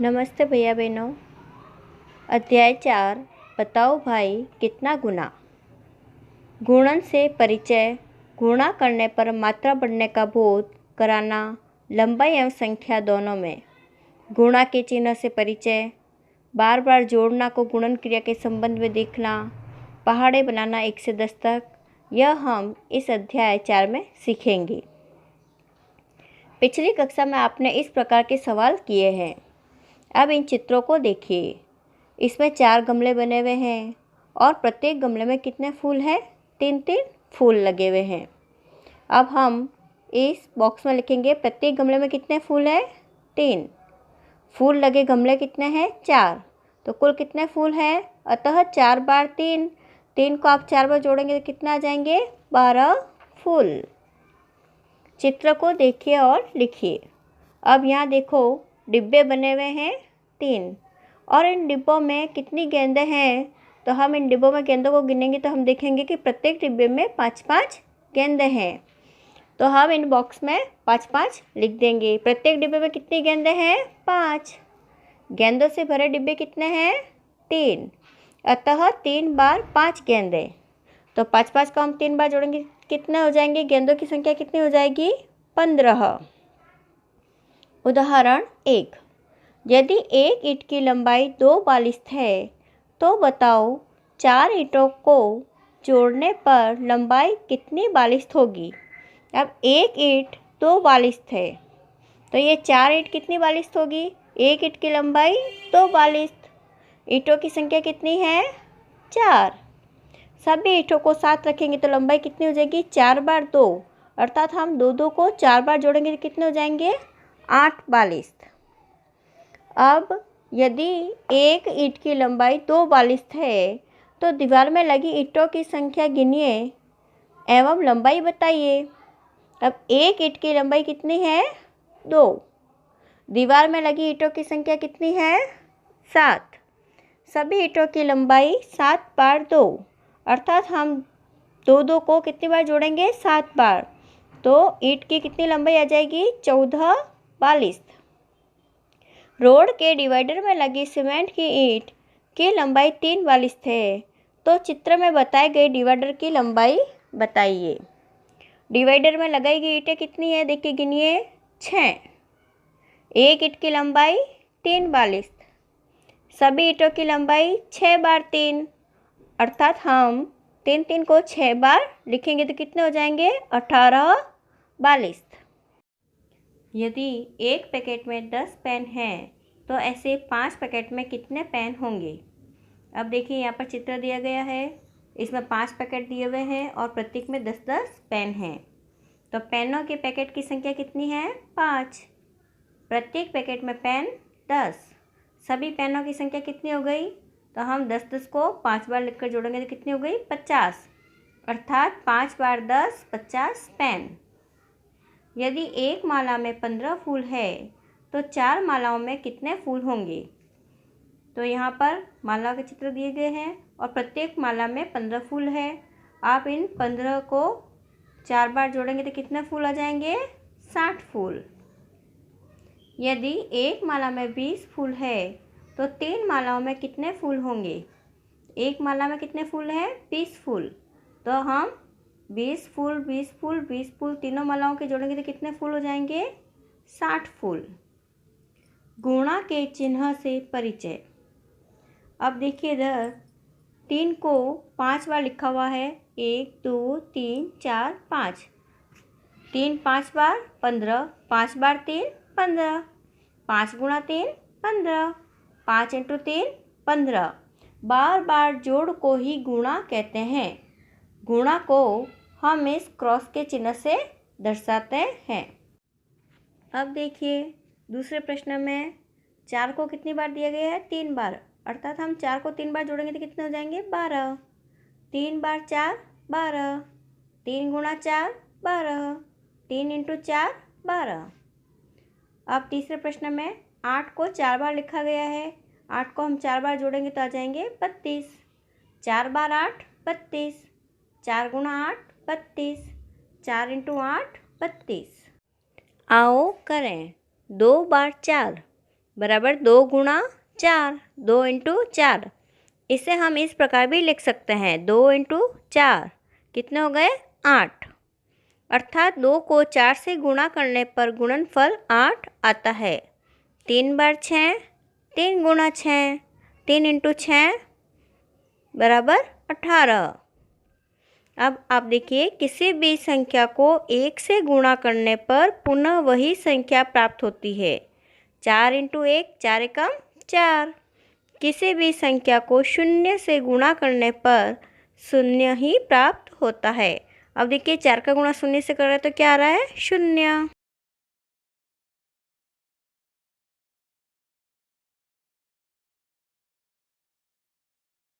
नमस्ते भैया बहनों। अध्याय 4। बताओ भाई कितना गुना। गुणन से परिचय। गुणा करने पर मात्रा बढ़ने का बोध कराना लंबाई एवं संख्या दोनों में। गुणा के चिन्ह से परिचय। बार बार जोड़ना को गुणन क्रिया के संबंध में देखना। पहाड़े बनाना 1 से 10 तक। यह हम इस अध्याय 4 में सीखेंगे। पिछली कक्षा में आपने इस प्रकार के सवाल किए हैं। अब इन चित्रों को देखिए। इसमें 4 गमले बने हुए हैं और प्रत्येक गमले में कितने फूल हैं? 3-3 फूल लगे हुए हैं। अब हम इस बॉक्स में लिखेंगे प्रत्येक गमले में कितने फूल हैं? 3। फूल लगे गमले कितने हैं? 4। तो कुल कितने फूल हैं? अतः 4 बार 3। 3 को आप 4 बार जोड़ेंगे तो कितना आ जाएंगे? 12 फूल। चित्र को देखिए और लिखिए। अब यहाँ देखो डिब्बे बने हुए हैं 3 और इन डिब्बों में कितनी गेंदें हैं? तो हम इन डिब्बों में गेंदों को गिनेंगे तो हम देखेंगे कि प्रत्येक डिब्बे में 5-5 गेंदें हैं। तो हम इन बॉक्स में 5-5 लिख देंगे। प्रत्येक डिब्बे में कितनी गेंदें हैं? 5। गेंदों से भरे डिब्बे कितने हैं? 3। अतः 3 बार 5 गेंदें। तो 5-5 को हम 3 बार जोड़ेंगे कितने हो जाएंगे? गेंदों की संख्या कितनी हो जाएगी? 15। उदाहरण 1। यदि एक ईंट की लंबाई 2 बालिस्थ है तो बताओ 4 ईंटों को जोड़ने पर लंबाई कितनी बालिस्थ होगी? अब एक ईंट 2 बालिस्थ है तो ये 4 ईंट कितनी बालिस्थ होगी? एक ईंट की लंबाई 2 बालिस्थ। ईंटों की संख्या कितनी है? 4। सभी ईंटों को साथ रखेंगे तो लंबाई कितनी हो जाएगी? 4 बार 2, अर्थात हम 2 को 4 बार जोड़ेंगे तो कितने हो जाएंगे? 8 बालिस्थ। अब यदि एक ईंट की लंबाई 2 बालिस्थ है तो दीवार में लगी ईंटों की संख्या गिनिए एवं लंबाई बताइए। अब एक ईंट की लंबाई कितनी है? 2। दीवार में लगी ईंटों की संख्या कितनी है? 7। सभी ईंटों की लंबाई 7 बार 2, अर्थात हम 2 को कितनी बार जोड़ेंगे? 7 बार। तो ईंट की कितनी लंबाई आ जाएगी? 14 बालिस्थ। रोड के डिवाइडर में लगी सीमेंट की ईंट की लंबाई 3 बालिस्थ है तो चित्र में बताई गई डिवाइडर की लंबाई बताइए। डिवाइडर में लगाई गई ईंटें कितनी है? देखिए गिनिए 6। एक ईंट की लंबाई 3 बालिस्थ। सभी ईंटों की लंबाई 6 बार 3, अर्थात हम 3 को 6 बार लिखेंगे तो कितने हो जाएंगे? 18 बालिस्थ। यदि एक पैकेट में 10 पेन हैं तो ऐसे 5 पैकेट में कितने पेन होंगे? अब देखिए यहाँ पर चित्र दिया गया है। इसमें 5 पैकेट दिए हुए हैं और प्रत्येक में 10-10 पेन हैं। तो पेनों के पैकेट की संख्या कितनी है? 5। प्रत्येक पैकेट में पेन 10। सभी पेनों की संख्या कितनी हो गई? तो हम 10-10 को 5 बार लिखकर जोड़ेंगे तो कितनी हो गई? 50, अर्थात 5 बार 10 50 पेन। यदि एक माला में 15 फूल है तो 4 मालाओं में कितने फूल होंगे? तो यहाँ पर माला के चित्र दिए गए हैं और प्रत्येक माला में 15 फूल है। आप इन 15 को 4 बार जोड़ेंगे तो कितने फूल आ जाएंगे? 60 फूल। यदि एक माला में 20 फूल है तो 3 मालाओं में कितने फूल होंगे? एक माला में कितने फूल हैं? 20 फूल। तो हम 20 फूल 20 फूल 20 फूल तीनों मालाओं के जोड़ेंगे तो कितने फूल हो जाएंगे? 60 फूल। गुणा के चिन्ह से परिचय। अब देखिए इधर 3 को 5 बार लिखा हुआ है। 1 2 3 4 5। 3 5 बार 15, 5 बार 3 15, 5 गुणा 3 15, 5 × 3 15। बार बार जोड़ को ही गुणा कहते हैं। गुणा को हम इस क्रॉस के चिन्ह से दर्शाते हैं। अब देखिए दूसरे प्रश्न में 4 को कितनी बार दिया गया है? 3 बार, अर्थात हम 4 को 3 बार जोड़ेंगे तो कितने हो जाएंगे? 12। 3 बार 4 12। 3 गुणा 4 12। 3 × 4 12। अब तीसरे प्रश्न में 8 को 4 बार लिखा गया है। 8 को हम 4 बार जोड़ेंगे तो आ जाएंगे 32। 4 बार 8 32। 4 गुणा 8 32। 4 × 8 32। आओ करें। 2 बार 4 बराबर 2 गुणा 4, 2 इंटू 4। इसे हम इस प्रकार भी लिख सकते हैं, 2 इंटू 4 कितने हो गए 8। अर्थात 2 को 4 से गुणा करने पर गुणनफल 8 आता है। 3 बार 6, 3 गुणा 6, 3 इंटू 6 बराबर 18। अब आप देखिए, किसी भी संख्या को 1 से गुणा करने पर पुनः वही संख्या प्राप्त होती है। 4 इंटू 1, 4 एकम 4। किसी भी संख्या को 0 से गुणा करने पर 0 ही प्राप्त होता है। अब देखिए, 4 का गुणा 0 से कर रहे हैं तो क्या आ रहा है 0।